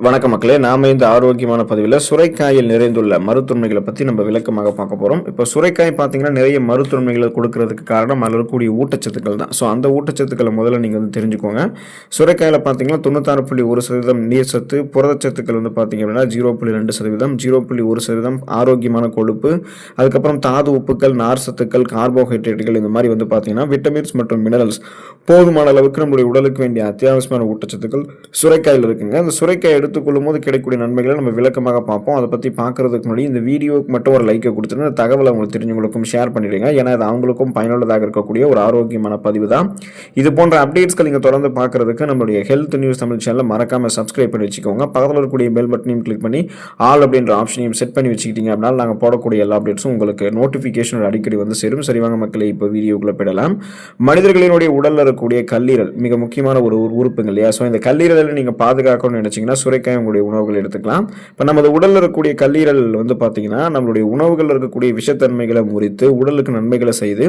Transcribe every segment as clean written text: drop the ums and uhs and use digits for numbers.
வணக்க மக்களே, நாம இந்த ஆரோக்கியமான பதிவில் சுரைக்காயில் நிறைந்துள்ள மருத்துவமைகளை பற்றி நம்ம விளக்கமாக பார்க்க போகிறோம். இப்போ சுரைக்காய் பார்த்தீங்கன்னா நிறைய மருத்துவமைகளை கொடுக்கறதுக்கு காரணம் அதில் இருக்கக்கூடிய ஊட்டச்சத்துக்கள் தான். ஸோ அந்த ஊட்டச்சத்துக்களை முதல்ல நீங்கள் வந்து தெரிஞ்சுக்கோங்க. சுரைக்காயில் பார்த்தீங்கன்னா 96.1% நீர் சத்து, புரதச்சத்துக்கள் வந்து பார்த்தீங்க அப்படின்னா 0.2%, 0.1% ஆரோக்கியமான கொழுப்பு, அதுக்கப்புறம் தாது உப்புக்கள், நார் சத்துக்கள், கார்போஹைட்ரேட்டுகள், இந்த மாதிரி வந்து பார்த்தீங்கன்னா விட்டமின்ஸ் மற்றும் மினரல்ஸ் போதுமான அளவுக்கு நம்முடைய உடலுக்கு வேண்டிய அத்தியாவசியமான ஊட்டச்சத்துக்கள் சுரைக்காயில் இருக்குங்க. அந்த சுரைக்காய் எடுத்துக்கொள்ளும் போது கிடைக்கக்கூடிய நன்மைகளை நம்ம விளக்கமாக பார்ப்போம். அதை பற்றி பார்க்கறதுக்கு முன்னாடி இந்த வீடியோக்கு மட்டும் ஒரு லைக்கை கொடுத்துட்டு இந்த தகவலை உங்களுக்கு தெரிஞ்சவங்களுக்கும் ஷேர் பண்ணிடுங்க. ஏன்னா அது அவங்களுக்கும் பயனுள்ளதாக இருக்கக்கூடிய ஒரு ஆரோக்கியமான பதிவு தான். இது போன்ற அப்டேட்ஸ்கள் நீங்கள் தொடர்ந்து பார்க்கறதுக்கு நம்மளுடைய ஹெல்த் நியூஸ் தமிழ் சேனலை மறக்காமல் சப்ஸ்கிரைப் பண்ணி வச்சுக்கோங்க. பக்கத்தில் இருக்கக்கூடிய பெல் பட்டனையும் கிளிக் பண்ணி ஆல் அப்படின்ற ஆப்ஷனையும் செட் பண்ணி வச்சுக்கிட்டீங்க அப்படின்னா நாங்கள் போடக்கூடிய எல்லா அப்டேட்ஸும் உங்களுக்கு நோட்டிஃபிகேஷன் அடிக்கடி வந்து சேரும். சரிவாங்க மக்களை, இப்போ வீடியோக்குள்ளே போயிடலாம். மனிதர்களினுடைய உடலில் இருக்கக்கூடிய கல்லீரல் மிக முக்கியமான ஒரு உறுப்புங்க இல்லையா? ஸோ இந்த கல்லீரலை நீங்கள் பாதுகாக்கணும்னு நினைச்சீங்கன்னா சுரைக்காய் உங்களுடைய உணவுகள் எடுத்துக்கலாம். இப்போ நமது உடலில் இருக்கக்கூடிய கல்லீரல் வந்து பார்த்தீங்கன்னா நம்மளுடைய உணவுகளில் இருக்கக்கூடிய விஷத்தன்மைகளை முறித்து உடலுக்கு நன்மைகளை செய்து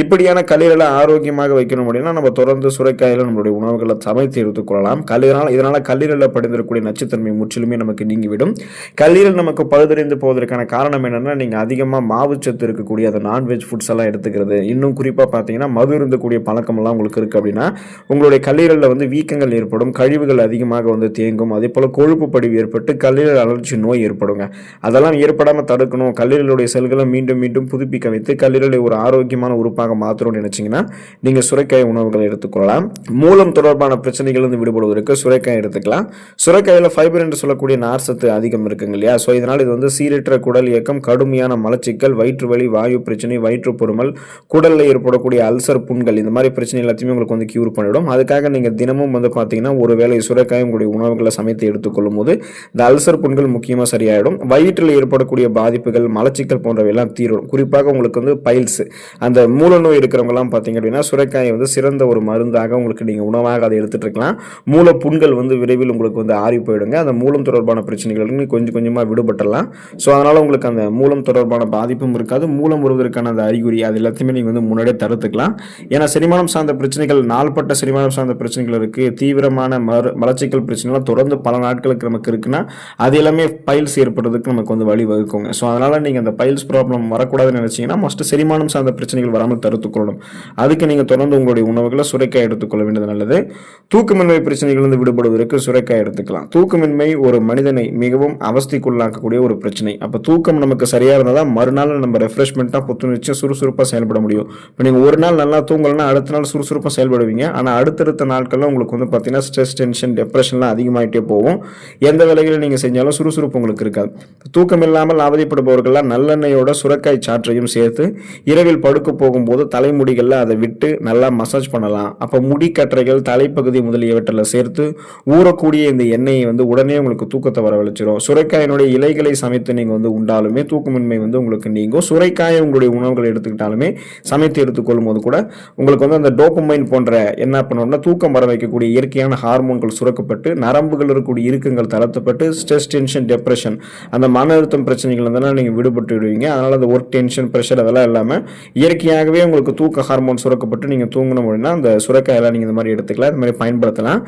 இப்படியான கல்லீரலை ஆரோக்கியமாக வைக்கணும் அப்படின்னா நம்ம தொடர்ந்து சுரைக்காயில் நம்மளுடைய உணவுகளை சமைத்து எடுத்துக்கொள்ளலாம். இதனால் கல்லீரலில் படிந்திருக்கக்கூடிய நச்சுத்தன்மை முற்றிலுமே நமக்கு நீங்கிவிடும். கல்லீரல் நமக்கு பழுதடைந்து போவதற்கான காரணம் என்னன்னா நீங்கள் அதிகமாக மாவுச்சத்து இருக்கக்கூடிய அந்த நான்வெஜ் ஃபுட்ஸ் எல்லாம் எடுத்துக்கிறது, இன்னும் குறிப்பாக பார்த்தீங்கன்னா மது இருந்தக்கூடிய பழக்கமெல்லாம் உங்களுக்கு இருக்குது அப்படின்னா உங்களுடைய கல்லீரலில் வந்து வீக்கங்கள் ஏற்படும், கழிவுகள் அதிகமாக வந்து தேங்கும், அதே போல் கொழுப்பு படிவு ஏற்பட்டு கல்லீரல் அழற்சி நோய் ஏற்படுங்க. அதெல்லாம் ஏற்படாமல் தடுக்கணும், கல்லீரலுடைய செல்களை மீண்டும் மீண்டும் புதுப்பிக்க வைத்து கல்லீரலை ஒரு ஆரோக்கியமான உறுப்பாக மாற்றணும்னு நினைச்சீங்கன்னா நீங்கள் சுரைக்காய் உணவுகளை எடுத்துக்கொள்ளலாம். மூலம் தொடர்பான பிரச்சனைகள் வந்து விடுபடுவதற்கு சுரைக்காய் எடுத்துக்கலாம். சுரைக்காயில் ஃபைபர் என்று சொல்லக்கூடிய நார் சத்து அதிகம் இருக்குங்க இல்லையா? ஸோ இதனால் இது வந்து சீரற்ற குடல் இயக்கம், கடுமையான மலச்சிக்கல், வயிற்று வலி, வாயு பிரச்சனை, வயிற்று பொறுமல், குடலில் ஏற்படக்கூடிய அல்சர், புண்கள், இந்த மாதிரி பிரச்சனை எல்லாத்தையுமே உங்களுக்கு வந்து கியூர் பண்ணிவிடும். அதுக்காக நீங்கள் தினமும் வந்து பார்த்தீங்கன்னா ஒரு வேளை சுரைக்காய் உங்களுடைய உணவுகளை சமைத்து எடுத்துக்கொள்ளும் போது இந்த அல்சர் புண்கள் முக்கியமாக சரியாயிடும். வயிற்றில் ஏற்படக்கூடிய பாதிப்புகள், மலச்சிக்கல் போன்றவையெல்லாம் தீரும். குறிப்பாக உங்களுக்கு வந்து பைல்ஸ், அந்த மூல நோய் இருக்கிறவங்கலாம் பார்த்தீங்க அப்படின்னா சுரைக்காயை வந்து சிறந்த ஒரு மருந்தாக உங்களுக்கு நீங்கள் உணவாக அதை எடுத்துட்டு இருக்கலாம். மூல புண்கள் வந்து விரைவில் உங்களுக்கு வந்து ஆறி போயிடுங்க. அந்த மூலம் தொடர்பான பிரச்சனைகளுக்கு கொஞ்சம் கொஞ்சமாக விடுபட்டுடலாம். ஸோ அதனால் உங்களுக்கு அந்த மூலம் தொடர்பான பாதிப்பும் இருக்காது. மூலம் வருவதற்கான அந்த அறிகுறி அது எல்லாத்தையுமே நீங்கள் வந்து முன்னாடியே தடுத்துக்கலாம். ஏன்னா செரிமானம் சார்ந்த பிரச்சனைகள், நாள்பட்ட செரிமானம் சார்ந்த பிரச்சனைகள் இருக்குது, தீவிரமான மலச்சிக்கல் பிரச்சனைலாம் தொடர்ந்து பல நாட்களுக்கு நமக்கு இருக்குன்னா அது எல்லாமே பைல்ஸ் ஏற்படுறதுக்கு நமக்கு வந்து வழி வகுக்குங்க. ஸோ அதனால் நீங்கள் அந்த பைல்ஸ் ப்ராப்ளம் வரக்கூடாதுன்னு நினச்சிங்கன்னா மஸ்ட்டு செரிமானம் சார்ந்த பிரச்சனைகள் வராமல் தடுத்துக்கொள்ளணும். அதுக்கு நீங்கள் தொடர்ந்து உங்களுடைய உணவுகளை சுரைக்காய் எடுத்துக்கொள்ள வேண்டியது நல்லது. தூக்கமின்மை பிரச்சனைகள் வந்து விடுபடுவதற்கு சுரைக்காய் எடுத்துக்கலாம். தூக்கமின்மை ஒரு மனிதனை மிகவும் அவஸ்தைக்குள்ளாக்கக்கூடிய ஒரு பிரச்சனை. அப்போ தூக்கம் நமக்கு சரியாக இருந்தால் தான் மறுநாள் நம்ம ரெஃப்ரெஷ்மெண்ட்டாக புத்துணர்ச்சியாக சுறுசுறுப்பாக செயல்பட முடியும். இப்போ நீங்கள் ஒரு நாள் நல்லா தூங்கலைன்னா அடுத்த நாள் சுறுசுறுப்பாக செயல்படுவீங்க. ஆனால் அடுத்தடுத்த நாட்கள்லாம் உங்களுக்கு வந்து பார்த்தீங்கன்னா ஸ்ட்ரெஸ், டென்ஷன், டிப்ரெஷன்லாம் அதிகமாகிட்டே போகும். எந்த வேலைகளை நீங்கள் செஞ்சாலும் சுறுசுறுப்பு உங்களுக்கு இருக்காது. தூக்கம் இல்லாமல் அவதிப்படுபவர்கள்லாம் நல்லெண்ணெயோட சுரைக்காய் சாற்றையும் சேர்த்து இரவில் படுக்க போகும்போது தலைமுடிகளில் அதை விட்டு நல்லா மசாஜ் பண்ணலாம். அப்போ முடி கற்றைகள், தலைப்பகுதி முதலியவற்றில் சேர்த்து ஊறக்கூடிய இந்த எண்ணெயை வந்து உடனே உங்களுக்கு தூக்கத்தை வரவழைச்சிடும். சுரைக்காயினுடைய இலைகளை சமைத்து நீங்கள் வந்து உண்டாலுமே தூக்கமின்மை வந்து உங்களுக்கு நீங்கும். சுரைக்காயை உங்களுடைய உணவுகளை எடுத்துக்கிட்டாலுமே சமைத்து எடுத்துக்கொள்ளும் போது கூட உங்களுக்கு வந்து அந்த டோபமைன் போன்ற என்ன பண்ணணும்னா தூக்கம் வர வைக்கக்கூடிய இயற்கையான ஹார்மோன்கள் சுரக்கப்பட்டு நரம்புகள் இருக்கக்கூடிய இறுக்கங்கள் தளர்த்தப்பட்டு ஸ்ட்ரெஸ், டென்ஷன், டிப்ரெஷன், அந்த மன அழுத்தம் பிரச்சனைகள் இருந்தாலும் நீங்கள் விடுபட்டு விடுவீங்க. அதனால் அந்த ஒர்க் டென்ஷன், ப்ரெஷர் அதெல்லாம் இல்லாமல் இயற்கையாகவே உங்களுக்கு தூக்க ஹார்மோன் சுரக்கப்பட்டு நீங்கள் தூங்கணும் அப்படின்னா அந்த சுரைக்காயெல்லாம் நீங்கள் இந்த மாதிரி எடுத்துக்கலாம், இந்த மாதிரி பயன்படுத்தலாம்.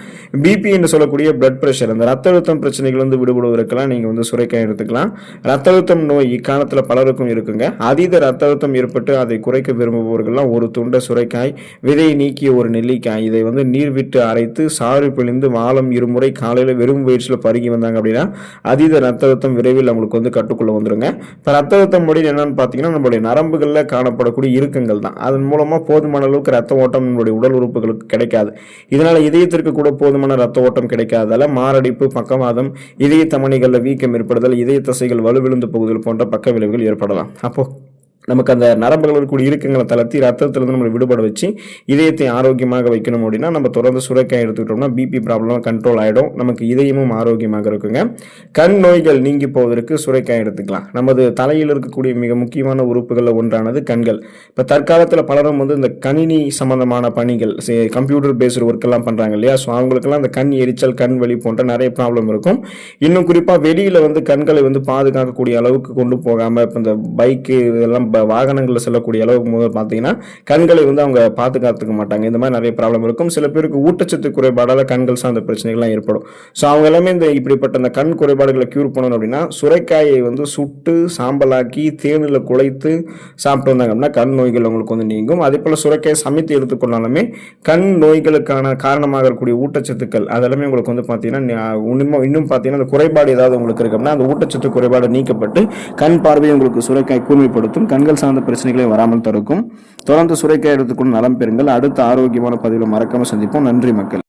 பிபி என்று சொல்லக்கூடிய பிளட் ப்ரெஷர், அந்த ரத்த அழுத்தம் பிரச்சனைகள் வந்து விடுபடுவதற்கெல்லாம் நீங்கள் வந்து சுரைக்காய் எடுத்துக்கலாம். ரத்த அழுத்தம் நோய் இக்காலத்தில் பலருக்கும் இருக்குங்க. அதீத ரத்த அழுத்தம் ஏற்பட்டு அதை குறைக்க விரும்புபவர்கள்லாம் ஒரு துண்டை சுரைக்காய், விதையை நீக்கிய ஒரு நெல்லிக்காய், இதை வந்து நீர் விட்டு அரைத்து சாறு பிழிந்து வாரம் இருமுறை காலையில் வெறும் வயிற்றில் பருகி வந்தாங்க அப்படின்னா அதீத ரத்த அழுத்தம் விரைவில் அவங்களுக்கு வந்து கட்டுக்குள்ள வந்துருங்க. இப்போ ரத்த அழுத்தம் முடிவு என்னன்னு பார்த்தீங்கன்னா நம்மளுடைய நரம்புகளில் காணப்படக்கூடிய இறுக்கங்கள் தான். அதன் மூலமாக போதுமான அளவுக்கு ரத்த ஓட்டம் நம்மளுடைய உடல் உறுப்புகளுக்கு கிடைக்காது. இதனால் இதயத்திற்கு கூட போதுமான ரத்த ஓட்டம் கிடைக்காதால மாரடைப்பு, பக்கவாதம், இதய தமனிகளில் வீக்கம் ஏற்படுதல், இதய தசைகள் வலுவிழுந்து போகுதல் போன்ற பக்க விளைவுகள் ஏற்படலாம். அப்போ நமக்கு அந்த நரம்புகள் இருக்கக்கூடிய இறுக்கங்களை தளர்த்தி ரத்தத்திலிருந்து நம்மளை விடுபட வச்சு இதயத்தை ஆரோக்கியமாக வைக்கணும் அப்படின்னா நம்ம தொடர்ந்து சுரைக்காய் எடுத்துக்கிட்டோம்னா பிபி ப்ராப்ளம் கண்ட்ரோல் ஆகிடும். நமக்கு இதயமும் ஆரோக்கியமாக இருக்குங்க. கண் நோய்கள் நீங்கி போவதற்கு சுரைக்காய் எடுத்துக்கலாம். நமது தலையில் இருக்கக்கூடிய மிக முக்கியமான உறுப்புகளில் ஒன்றானது கண்கள். இப்போ தற்காலத்தில் பலரும் வந்து இந்த கணினி சம்பந்தமான பணிகள், கம்ப்யூட்டர் பேஸ்டு ஒர்க் எல்லாம் பண்ணுறாங்க இல்லையா? ஸோ அவங்களுக்கெல்லாம் அந்த கண் எரிச்சல், கண் வலி போன்ற நிறைய ப்ராப்ளம் இருக்கும். இன்னும் குறிப்பாக வெளியில் வந்து கண்களை வந்து பாதுகாக்கக்கூடிய அளவுக்கு கொண்டு போகாமல் இப்போ இந்த பைக்கு இதெல்லாம் வாகனங்களில் செல்லக்கூடிய அளவுக்கு முதல் பார்த்தீங்கன்னா கண்களை வந்து அவங்க பாதுகாத்துக்க மாட்டாங்க. இந்த மாதிரி நிறைய ப்ராப்ளம் இருக்கும். சில பேருக்கு ஊட்டச்சத்து குறைபாடால் கண்கள் சார்ந்த பிரச்சனைகள்லாம் ஏற்படும். ஸோ அவங்க எல்லாமே இப்படிப்பட்ட இந்த கண் குறைபாடுகளை க்யூர் பண்ணணும் அப்படின்னா சுரைக்காயை வந்து சுட்டு சாம்பலாக்கி தேனில் குழைத்து சாப்பிட்டு வந்தாங்க அப்படின்னா கண் நோய்கள் உங்களுக்கு வந்து நீங்கும். அதே போல் சுரைக்காயை சமைத்து எடுத்துக்கொண்டாலுமே கண் நோய்களுக்கான காரணமாக இருக்கக்கூடிய ஊட்டச்சத்துக்கள் அதெல்லாமே உங்களுக்கு வந்து பார்த்தீங்கன்னா இன்னும் பார்த்தீங்கன்னா அந்த குறைபாடு ஏதாவது உங்களுக்கு இருக்கு அப்படின்னா அந்த ஊட்டச்சத்து குறைபாடு நீக்கப்பட்டு கண் பார்வையை உங்களுக்கு சுரைக்காய் கூர்மைப்படுத்தும். கண்கள் சார்ந்த பிரச்சனைகளை வராமல் தடுக்கும். தொடர்ந்து சுரைக்காய் எடுத்துக்கொண்டு நலம் பெறுங்கள். அடுத்த ஆரோக்கியமான பதிவில் மறக்காம சந்திப்போம். நன்றி மக்கள்.